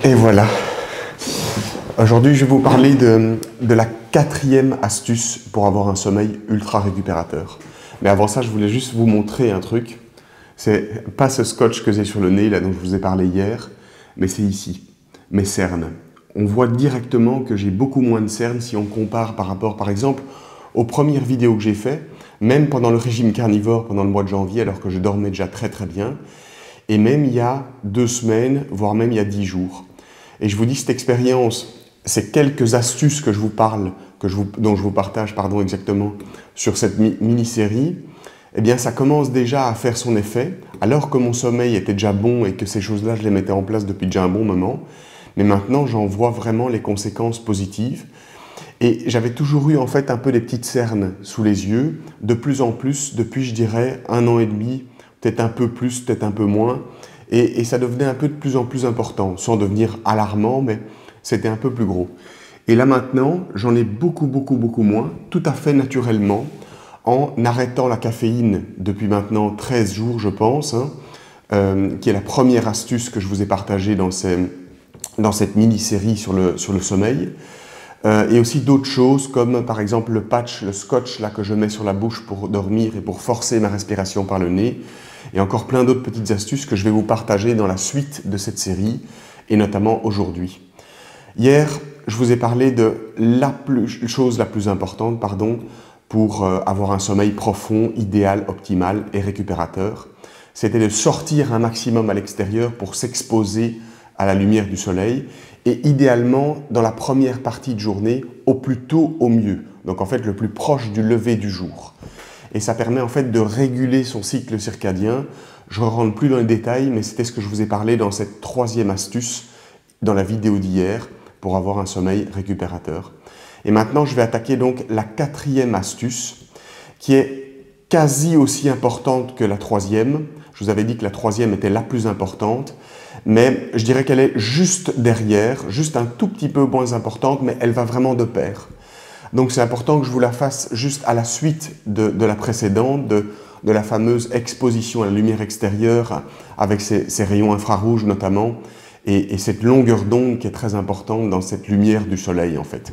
Et voilà. Aujourd'hui, je vais vous parler de la 4e astuce pour avoir un sommeil ultra récupérateur. Mais avant ça, je voulais juste vous montrer un truc. C'est pas ce scotch que j'ai sur le nez, là, dont je vous ai parlé hier, mais c'est ici, mes cernes. On voit directement que j'ai beaucoup moins de cernes si on compare par rapport, par exemple, aux premières vidéos que j'ai faites, même pendant le régime carnivore, pendant le mois de janvier, alors que je dormais déjà très très bien, et même il y a 2 semaines, voire même il y a 10 jours. Et je vous dis, cette expérience, ces quelques astuces que je vous parle, dont je vous partage, exactement, sur cette mini-série, eh bien, ça commence déjà à faire son effet, alors que mon sommeil était déjà bon et que ces choses-là, je les mettais en place depuis déjà un bon moment. Mais maintenant, j'en vois vraiment les conséquences positives. Et j'avais toujours eu en fait un peu des petites cernes sous les yeux, de plus en plus, depuis, je dirais, 1 an et demi, peut-être un peu plus, peut-être un peu moins. Et ça devenait un peu de plus en plus important, sans devenir alarmant, mais c'était un peu plus gros. Et là maintenant, j'en ai beaucoup moins, tout à fait naturellement, en arrêtant la caféine depuis maintenant 13 jours, je pense, qui est la première astuce que je vous ai partagée dans cette mini-série sur le sommeil. Et aussi d'autres choses comme par exemple le patch, le scotch là, que je mets sur la bouche pour dormir et pour forcer ma respiration par le nez. Et encore plein d'autres petites astuces que je vais vous partager dans la suite de cette série et notamment aujourd'hui. Hier, je vous ai parlé de la chose la plus importante pour avoir un sommeil profond, idéal, optimal et récupérateur. C'était de sortir un maximum à l'extérieur pour s'exposer à la lumière du soleil et idéalement dans la première partie de journée, au plus tôt au mieux. Donc en fait le plus proche du lever du jour. Et ça permet en fait de réguler son cycle circadien. Je ne rentre plus dans les détails, mais c'était ce que je vous ai parlé dans cette 3e astuce dans la vidéo d'hier pour avoir un sommeil récupérateur. Et maintenant, je vais attaquer donc la 4e astuce qui est quasi aussi importante que la 3e. Je vous avais dit que la 3e était la plus importante, mais je dirais qu'elle est juste derrière, juste un tout petit peu moins importante, mais elle va vraiment de pair. Donc c'est important que je vous la fasse juste à la suite de la précédente, de la fameuse exposition à la lumière extérieure avec ces rayons infrarouges notamment et cette longueur d'onde qui est très importante dans cette lumière du soleil en fait.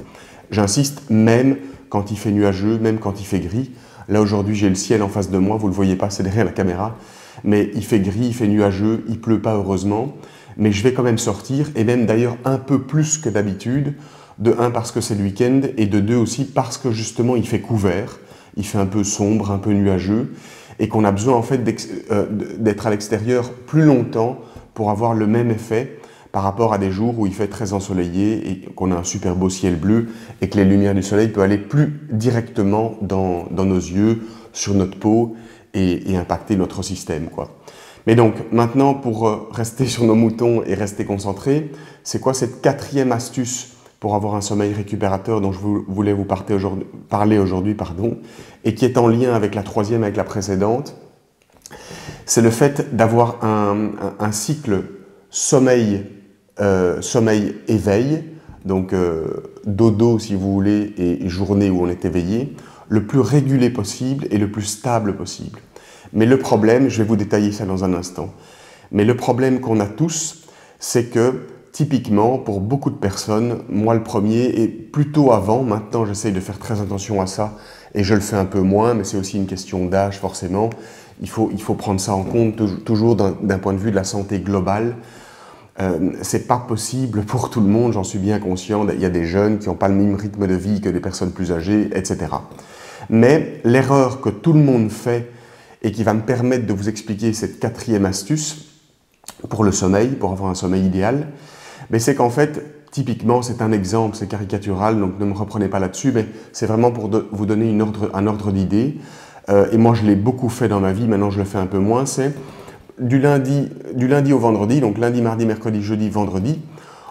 J'insiste, même quand il fait nuageux, même quand il fait gris. Là aujourd'hui j'ai le ciel en face de moi, vous ne le voyez pas, c'est derrière la caméra, mais il fait gris, il fait nuageux, il ne pleut pas heureusement, mais je vais quand même sortir et même d'ailleurs un peu plus que d'habitude. De 1 parce que c'est le week-end et de 2 aussi parce que justement il fait couvert, il fait un peu sombre, un peu nuageux et qu'on a besoin en fait d'être à l'extérieur plus longtemps pour avoir le même effet par rapport à des jours où il fait très ensoleillé et qu'on a un super beau ciel bleu et que les lumières du soleil peuvent aller plus directement dans nos yeux, sur notre peau et impacter notre système, quoi. Mais donc maintenant pour rester sur nos moutons et rester concentrés, c'est quoi cette 4e astuce pour avoir un sommeil récupérateur dont je voulais vous parler aujourd'hui, et qui est en lien avec la 3e, avec la précédente, c'est le fait d'avoir un cycle sommeil-éveil, donc dodo si vous voulez, et journée où on est éveillé, le plus régulé possible et le plus stable possible. Mais le problème, je vais vous détailler ça dans un instant, mais le problème qu'on a tous, c'est que typiquement, pour beaucoup de personnes, moi le premier, et plutôt avant, maintenant j'essaye de faire très attention à ça, et je le fais un peu moins, mais c'est aussi une question d'âge forcément, il faut prendre ça en compte toujours d'un point de vue de la santé globale. C'est pas possible pour tout le monde, j'en suis bien conscient, il y a des jeunes qui n'ont pas le même rythme de vie que des personnes plus âgées, etc. Mais l'erreur que tout le monde fait, et qui va me permettre de vous expliquer cette 4e astuce pour le sommeil, pour avoir un sommeil idéal, mais c'est qu'en fait, typiquement, c'est un exemple, c'est caricatural, donc ne me reprenez pas là-dessus, mais c'est vraiment pour vous donner un ordre d'idée. Et moi, je l'ai beaucoup fait dans ma vie, maintenant je le fais un peu moins, c'est du lundi au vendredi, donc lundi, mardi, mercredi, jeudi, vendredi,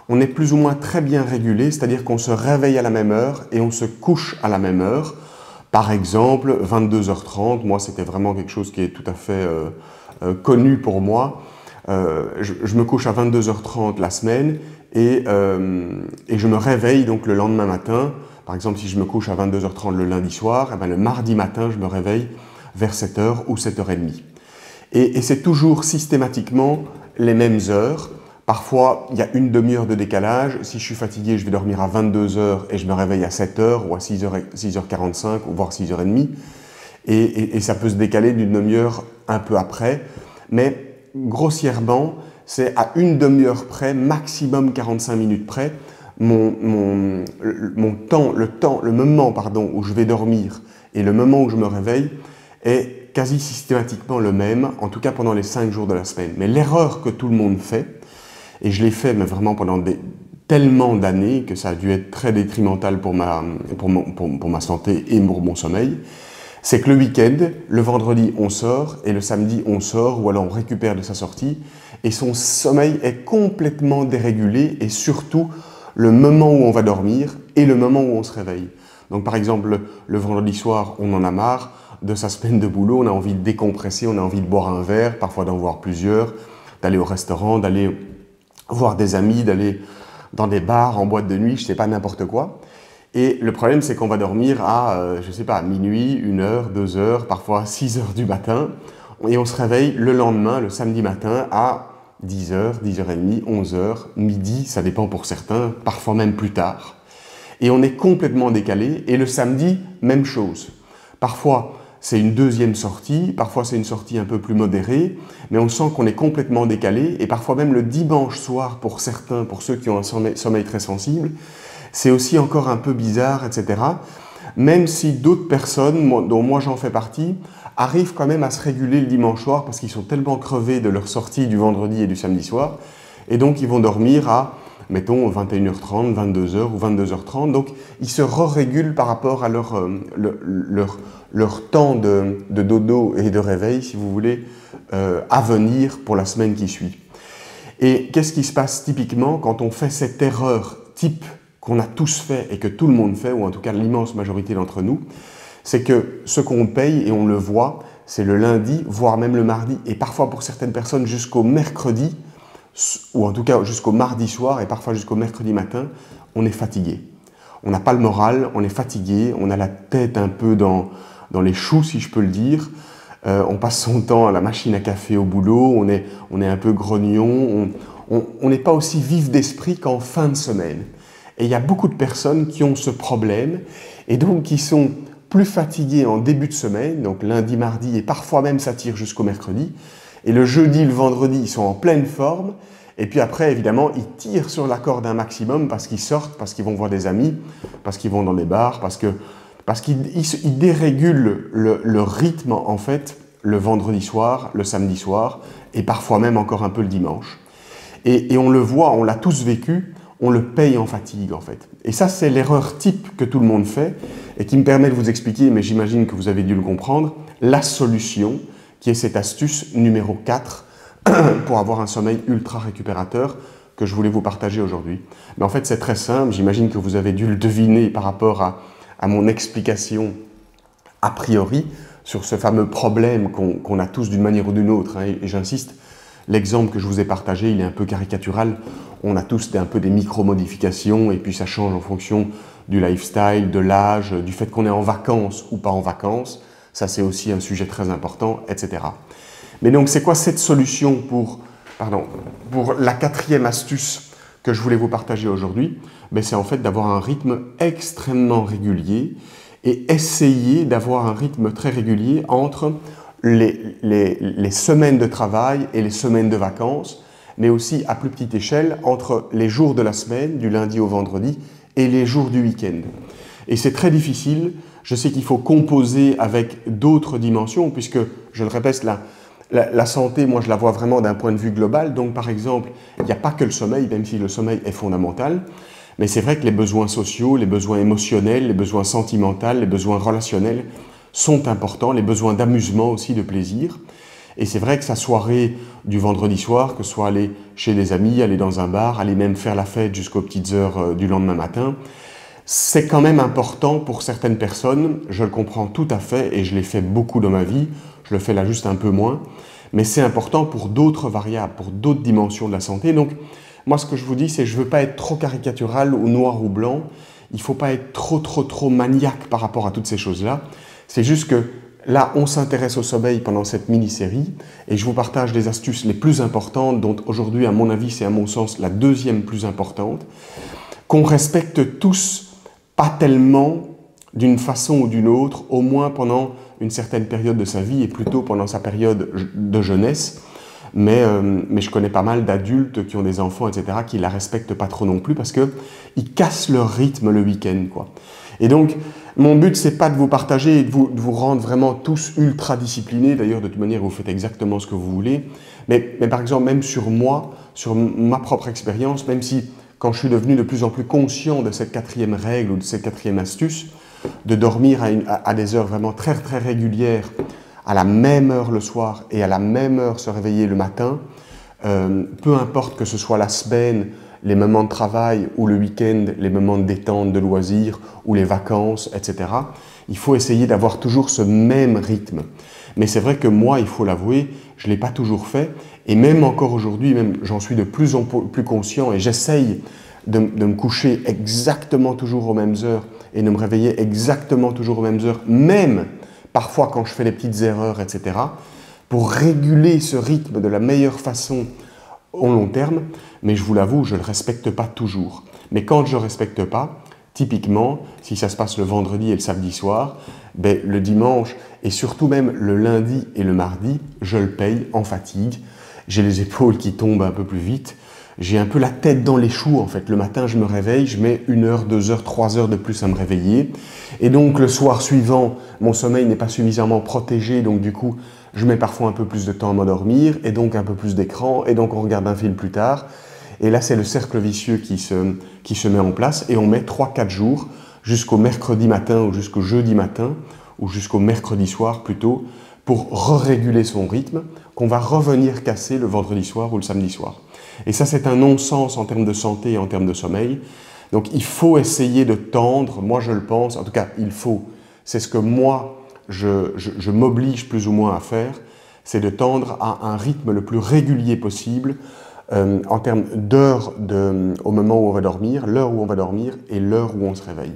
on est plus ou moins très bien régulé, c'est-à-dire qu'on se réveille à la même heure et on se couche à la même heure. Par exemple, 22h30, moi c'était vraiment quelque chose qui est tout à fait connu pour moi. Je me couche à 22h30 la semaine et je me réveille donc le lendemain matin. Par exemple, si je me couche à 22h30 le lundi soir, eh bien, le mardi matin, je me réveille vers 7h ou 7h30. Et c'est toujours systématiquement les mêmes heures Parfois, il y a une demi-heure de décalage. Si je suis fatigué, je vais dormir à 22 heures et je me réveille à 7 heures ou à 6h45 ou voire 6h30. Et ça peut se décaler d'une demi-heure un peu après. Mais grossièrement, c'est à une demi-heure près, maximum 45 minutes près, le moment où je vais dormir et le moment où je me réveille est quasi systématiquement le même, en tout cas pendant les 5 jours de la semaine. Mais l'erreur que tout le monde fait, et je l'ai fait mais vraiment pendant tellement d'années que ça a dû être très détrimental pour ma santé et pour mon sommeil, c'est que le week-end, le vendredi on sort et le samedi on sort ou alors on récupère de sa sortie et son sommeil est complètement dérégulé et surtout le moment où on va dormir et le moment où on se réveille. Donc par exemple, le vendredi soir, on en a marre de sa semaine de boulot, on a envie de décompresser, on a envie de boire un verre, parfois d'en boire plusieurs, d'aller au restaurant, d'aller voir des amis, d'aller dans des bars, en boîte de nuit, je sais pas, n'importe quoi. Et le problème, c'est qu'on va dormir à, je sais pas, minuit, 1h, 2h, parfois 6h du matin, et on se réveille le lendemain, le samedi matin, à 10h, 10h30, 11h, midi, ça dépend pour certains, parfois même plus tard. Et on est complètement décalé, et le samedi, même chose. Parfois, c'est une deuxième sortie, parfois c'est une sortie un peu plus modérée, mais on sent qu'on est complètement décalé, et parfois même le dimanche soir, pour certains, pour ceux qui ont un sommeil très sensible, c'est aussi encore un peu bizarre, etc. Même si d'autres personnes, dont moi j'en fais partie, arrivent quand même à se réguler le dimanche soir parce qu'ils sont tellement crevés de leur sortie du vendredi et du samedi soir, et donc ils vont dormir à, mettons, 21h30, 22h ou 22h30, donc ils se régulent par rapport à leur temps de dodo et de réveil, si vous voulez, à venir pour la semaine qui suit. Et qu'est-ce qui se passe typiquement quand on fait cette erreur type qu'on a tous fait et que tout le monde fait, ou en tout cas l'immense majorité d'entre nous, c'est que ce qu'on paye, et on le voit, c'est le lundi, voire même le mardi, et parfois pour certaines personnes jusqu'au mercredi, ou en tout cas jusqu'au mardi soir, et parfois jusqu'au mercredi matin, on est fatigué. On n'a pas le moral, on est fatigué, on a la tête un peu dans les choux, si je peux le dire. On passe son temps à la machine à café au boulot, on est un peu grognon, on n'est pas aussi vif d'esprit qu'en fin de semaine. Et il y a beaucoup de personnes qui ont ce problème et donc qui sont plus fatiguées en début de semaine, donc lundi, mardi et parfois même ça tire jusqu'au mercredi. Et le jeudi, le vendredi, ils sont en pleine forme. Et puis après, évidemment, ils tirent sur la corde un maximum parce qu'ils sortent, parce qu'ils vont voir des amis, parce qu'ils vont dans des bars, parce qu'ils dérégulent le rythme en fait le vendredi soir, le samedi soir et parfois même encore un peu le dimanche. Et on le voit, on l'a tous vécu. On le paye en fatigue en fait. Et ça, c'est l'erreur type que tout le monde fait et qui me permet de vous expliquer, mais j'imagine que vous avez dû le comprendre, la solution qui est cette astuce numéro 4 pour avoir un sommeil ultra récupérateur que je voulais vous partager aujourd'hui. Mais en fait, c'est très simple, j'imagine que vous avez dû le deviner par rapport à mon explication a priori sur ce fameux problème qu'on a tous d'une manière ou d'une autre, hein, et j'insiste, l'exemple que je vous ai partagé, il est un peu caricatural. On a tous un peu des micro-modifications et puis ça change en fonction du lifestyle, de l'âge, du fait qu'on est en vacances ou pas en vacances. Ça, c'est aussi un sujet très important, etc. Mais donc, c'est quoi cette solution pour la 4e astuce que je voulais vous partager aujourd'hui? C'est en fait d'avoir un rythme extrêmement régulier et essayer d'avoir un rythme très régulier entre les semaines de travail et les semaines de vacances, mais aussi à plus petite échelle entre les jours de la semaine, du lundi au vendredi, et les jours du week-end. Et c'est très difficile, je sais qu'il faut composer avec d'autres dimensions, puisque, je le répète, la santé, moi je la vois vraiment d'un point de vue global, donc par exemple, il n'y a pas que le sommeil, même si le sommeil est fondamental, mais c'est vrai que les besoins sociaux, les besoins émotionnels, les besoins sentimentaux, les besoins relationnels sont importants, les besoins d'amusement aussi, de plaisir. Et c'est vrai que sa soirée du vendredi soir, que ce soit aller chez des amis, aller dans un bar, aller même faire la fête jusqu'aux petites heures du lendemain matin, c'est quand même important pour certaines personnes, je le comprends tout à fait et je l'ai fait beaucoup dans ma vie, je le fais là juste un peu moins, mais c'est important pour d'autres variables, pour d'autres dimensions de la santé. Donc moi ce que je vous dis, c'est que je ne veux pas être trop caricatural ou noir ou blanc, il ne faut pas être trop maniaque par rapport à toutes ces choses-là. C'est juste que là, on s'intéresse au sommeil pendant cette mini-série et je vous partage les astuces les plus importantes, dont aujourd'hui, à mon avis, c'est à mon sens la deuxième plus importante, qu'on respecte tous, pas tellement d'une façon ou d'une autre, au moins pendant une certaine période de sa vie et plutôt pendant sa période de jeunesse. Mais je connais pas mal d'adultes qui ont des enfants, etc., qui la respectent pas trop non plus parce qu'ils cassent leur rythme le week-end, quoi. Et donc, mon but, c'est pas de vous partager et de vous rendre vraiment tous ultra disciplinés. D'ailleurs, de toute manière, vous faites exactement ce que vous voulez. Mais par exemple, même sur moi, sur ma propre expérience, même si quand je suis devenu de plus en plus conscient de cette quatrième règle ou de cette quatrième astuce, de dormir à des heures vraiment très, très régulières, à la même heure le soir et à la même heure se réveiller le matin, peu importe que ce soit la semaine, les moments de travail ou le week-end, les moments de détente, de loisirs ou les vacances, etc. Il faut essayer d'avoir toujours ce même rythme. Mais c'est vrai que moi, il faut l'avouer, je ne l'ai pas toujours fait. Et même encore aujourd'hui, même j'en suis de plus en plus conscient et j'essaye de me coucher exactement toujours aux mêmes heures et de me réveiller exactement toujours aux mêmes heures, même parfois quand je fais des petites erreurs, etc., pour réguler ce rythme de la meilleure façon au long terme. Mais je vous l'avoue, je ne le respecte pas toujours. Mais quand je ne respecte pas, typiquement, si ça se passe le vendredi et le samedi soir, ben, le dimanche et surtout même le lundi et le mardi, je le paye en fatigue. J'ai les épaules qui tombent un peu plus vite. J'ai un peu la tête dans les choux en fait. Le matin, je me réveille, je mets 1 heure, 2 heures, 3 heures de plus à me réveiller. Et donc le soir suivant, mon sommeil n'est pas suffisamment protégé, donc du coup, je mets parfois un peu plus de temps à m'endormir, et donc un peu plus d'écran, et donc on regarde un film plus tard. Et là, c'est le cercle vicieux qui se met en place, et on met 3-4 jours jusqu'au mercredi matin, ou jusqu'au jeudi matin, ou jusqu'au mercredi soir plutôt, pour réguler son rythme, qu'on va revenir casser le vendredi soir ou le samedi soir. Et ça, c'est un non-sens en termes de santé et en termes de sommeil. Donc, il faut essayer de tendre, moi je le pense, en tout cas, il faut, c'est ce que moi, je m'oblige plus ou moins à faire, c'est de tendre à un rythme le plus régulier possible en termes d'heures au moment où on va dormir, l'heure où on va dormir et l'heure où on se réveille.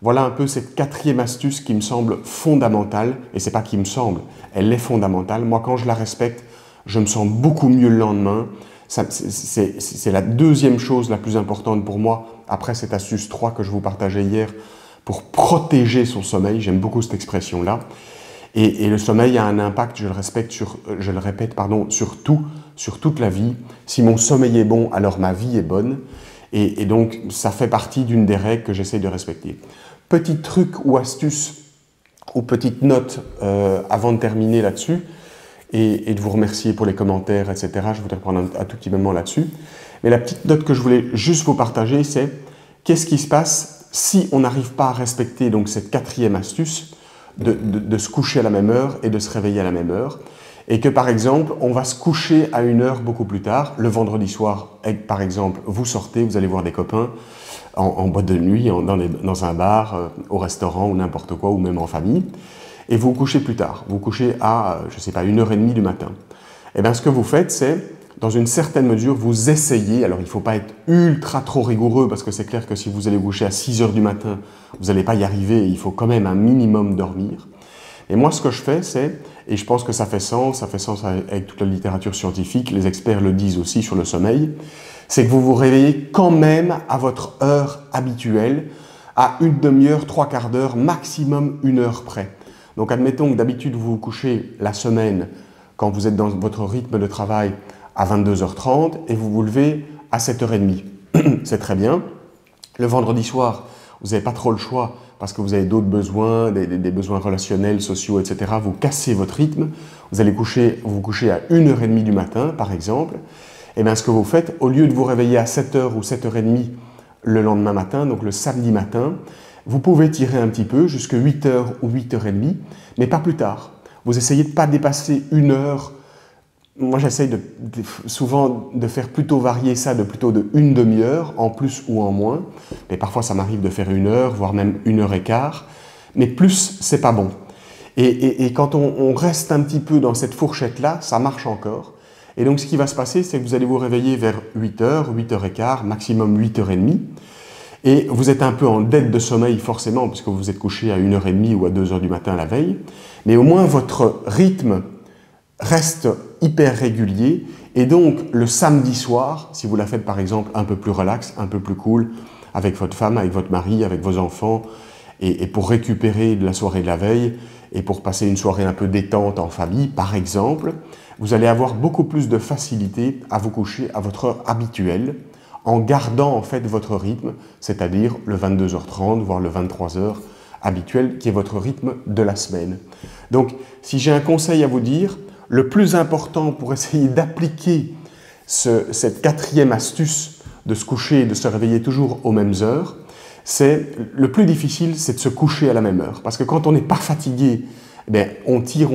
Voilà un peu cette quatrième astuce qui me semble fondamentale, et c'est pas qui me semble, elle est fondamentale. Moi, quand je la respecte, je me sens beaucoup mieux le lendemain. C'est la deuxième chose la plus importante pour moi, après cette astuce 3 que je vous partageais hier, pour protéger son sommeil. J'aime beaucoup cette expression-là. Et le sommeil a un impact, je le répète, sur tout, sur toute la vie. Si mon sommeil est bon, alors ma vie est bonne. Et donc, ça fait partie d'une des règles que j'essaie de respecter. Petit truc ou astuce, ou petite note avant de terminer là-dessus, et de vous remercier pour les commentaires, etc. Je voudrais prendre un tout petit moment là-dessus. Mais la petite note que je voulais juste vous partager, c'est qu'est-ce qui se passe si on n'arrive pas à respecter donc cette quatrième astuce de se coucher à la même heure et de se réveiller à la même heure, et que par exemple, on va se coucher à une heure beaucoup plus tard, le vendredi soir, et, par exemple, vous sortez, vous allez voir des copains en boîte de nuit, dans un bar, au restaurant ou n'importe quoi, ou même en famille, et vous vous couchez plus tard, vous vous couchez à, je ne sais pas, 1h30 du matin. Et bien ce que vous faites, c'est, dans une certaine mesure, vous essayez, alors il ne faut pas être ultra trop rigoureux, parce que c'est clair que si vous allez vous coucher à 6h du matin, vous n'allez pas y arriver, il faut quand même un minimum dormir. Et moi, ce que je fais, c'est, et je pense que ça fait sens avec toute la littérature scientifique, les experts le disent aussi sur le sommeil, c'est que vous vous réveillez quand même à votre heure habituelle, à une demi-heure, 3/4 d'heure, maximum 1 heure près. Donc admettons que d'habitude vous vous couchez la semaine, quand vous êtes dans votre rythme de travail, à 22h30 et vous vous levez à 7h30. C'est très bien. Le vendredi soir, vous n'avez pas trop le choix parce que vous avez d'autres besoins, des besoins relationnels, sociaux, etc. Vous cassez votre rythme, vous allez vous coucher à 1h30 du matin, par exemple. Et bien ce que vous faites, au lieu de vous réveiller à 7h ou 7h30 le lendemain matin, donc le samedi matin, vous pouvez tirer un petit peu jusqu'à 8h ou 8h30, mais pas plus tard. Vous essayez de ne pas dépasser 1 heure. Moi, j'essaye souvent de faire plutôt varier ça plutôt de une demi-heure, en plus ou en moins. Mais parfois, ça m'arrive de faire 1 heure, voire même 1h15. Mais plus, c'est pas bon. Et quand on reste un petit peu dans cette fourchette-là, ça marche encore. Et donc, ce qui va se passer, c'est que vous allez vous réveiller vers 8h, 8h15, maximum 8h30. Et vous êtes un peu en dette de sommeil forcément, parce que vous vous êtes couché à 1h30 ou à 2h du matin la veille, mais au moins votre rythme reste hyper régulier, et donc le samedi soir, si vous la faites par exemple un peu plus relax, un peu plus cool, avec votre femme, avec votre mari, avec vos enfants, et pour récupérer de la soirée de la veille, et pour passer une soirée un peu détente en famille, par exemple, vous allez avoir beaucoup plus de facilité à vous coucher à votre heure habituelle, en gardant en fait votre rythme, c'est-à-dire le 22h30, voire le 23h habituel, qui est votre rythme de la semaine. Donc, si j'ai un conseil à vous dire, le plus important pour essayer d'appliquer cette 4e astuce de se coucher et de se réveiller toujours aux mêmes heures, le plus difficile, c'est de se coucher à la même heure. Parce que quand on n'est pas fatigué, on tire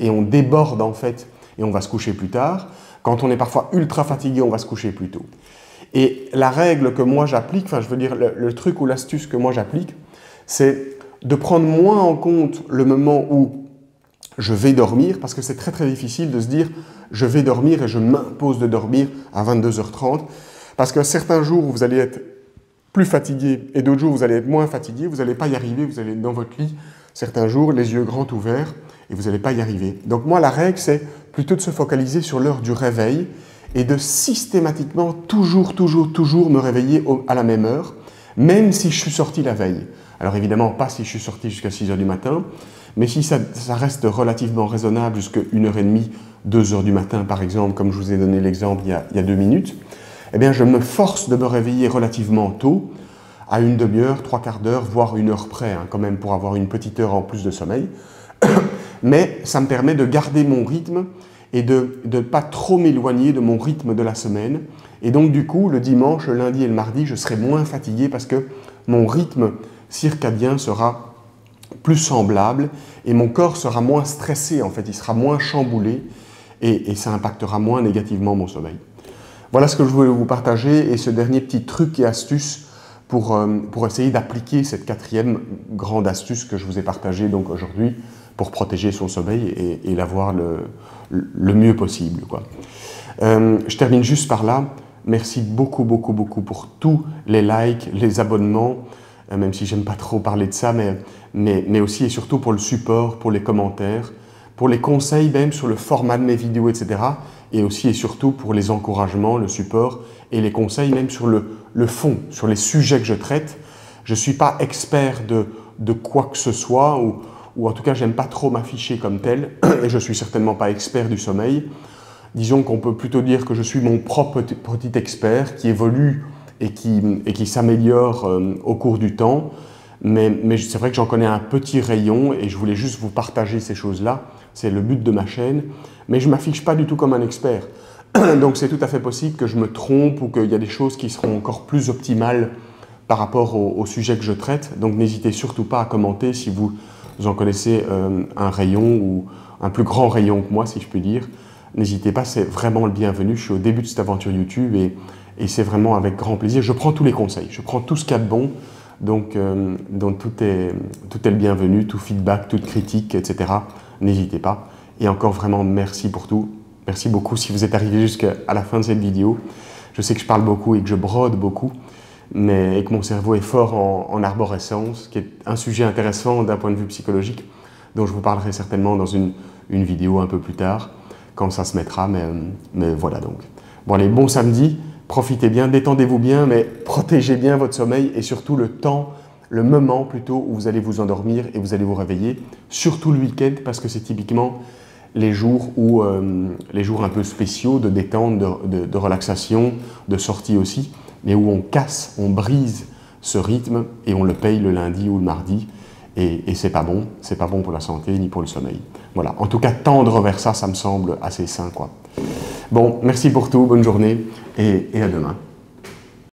et on déborde en fait, et on va se coucher plus tard. Quand on est parfois ultra fatigué, on va se coucher plus tôt. Et la règle que moi j'applique, enfin je veux dire le truc ou l'astuce que moi j'applique, c'est de prendre moins en compte le moment où je vais dormir, parce que c'est très très difficile de se dire je vais dormir et je m'impose de dormir à 22h30, parce que certains jours vous allez être plus fatigué et d'autres jours vous allez être moins fatigué, vous n'allez pas y arriver, vous allez être dans votre lit certains jours les yeux grands ouverts et vous n'allez pas y arriver. Donc moi la règle c'est plutôt de se focaliser sur l'heure du réveil et de systématiquement toujours me réveiller à la même heure, même si je suis sorti la veille. Alors évidemment pas si je suis sorti jusqu'à 6h du matin, mais si ça reste relativement raisonnable jusqu'à 1h30, 2h du matin par exemple, comme je vous ai donné l'exemple il y a 2 minutes, eh bien je me force de me réveiller relativement tôt, à une demi-heure, 3/4 d'heure, voire 1 heure près, quand même pour avoir une petite heure en plus de sommeil. Mais ça me permet de garder mon rythme et de ne pas trop m'éloigner de mon rythme de la semaine. Et donc du coup, le dimanche, le lundi et le mardi, je serai moins fatigué parce que mon rythme circadien sera plus semblable et mon corps sera moins stressé, en fait, il sera moins chamboulé et ça impactera moins négativement mon sommeil. Voilà ce que je voulais vous partager et ce dernier petit truc et astuce pour essayer d'appliquer cette 4e grande astuce que je vous ai partagée donc aujourd'hui pour protéger son sommeil et l'avoir le mieux possible, quoi. Je termine juste par là. Merci beaucoup pour tous les likes, les abonnements, même si j'aime pas trop parler de ça, mais aussi et surtout pour le support, pour les commentaires, pour les conseils même sur le format de mes vidéos, etc. Et aussi et surtout pour les encouragements, le support et les conseils même sur le fond, sur les sujets que je traite. Je ne suis pas expert de quoi que ce soit, ou en tout cas, j'aime pas trop m'afficher comme tel, et je ne suis certainement pas expert du sommeil. Disons qu'on peut plutôt dire que je suis mon propre petit expert qui évolue et qui s'améliore au cours du temps. Mais c'est vrai que j'en connais un petit rayon et je voulais juste vous partager ces choses-là. C'est le but de ma chaîne. Mais je ne m'affiche pas du tout comme un expert. Donc c'est tout à fait possible que je me trompe ou qu'il y a des choses qui seront encore plus optimales par rapport au sujet que je traite. Donc n'hésitez surtout pas à commenter si vous en connaissez un rayon ou un plus grand rayon que moi, si je puis dire. N'hésitez pas, c'est vraiment le bienvenu. Je suis au début de cette aventure YouTube et c'est vraiment avec grand plaisir. Je prends tous les conseils, je prends tout ce qu'il y a de bon. Donc tout est le bienvenu, tout feedback, toute critique, etc. N'hésitez pas. Et encore vraiment merci pour tout. Merci beaucoup si vous êtes arrivé jusqu'à la fin de cette vidéo. Je sais que je parle beaucoup et que je brode beaucoup, et que mon cerveau est fort en arborescence, qui est un sujet intéressant d'un point de vue psychologique, dont je vous parlerai certainement dans une vidéo un peu plus tard, quand ça se mettra, mais voilà donc. Bon allez, bon samedi, profitez bien, détendez-vous bien, mais protégez bien votre sommeil et surtout le moment plutôt où vous allez vous endormir et vous allez vous réveiller, surtout le week-end parce que c'est typiquement les jours un peu spéciaux de détente, de relaxation, de sortie aussi, mais où on casse, on brise ce rythme et on le paye le lundi ou le mardi et c'est pas bon pour la santé ni pour le sommeil. Voilà, en tout cas tendre vers ça, ça me semble assez sain, quoi. Bon, merci pour tout, bonne journée et à demain.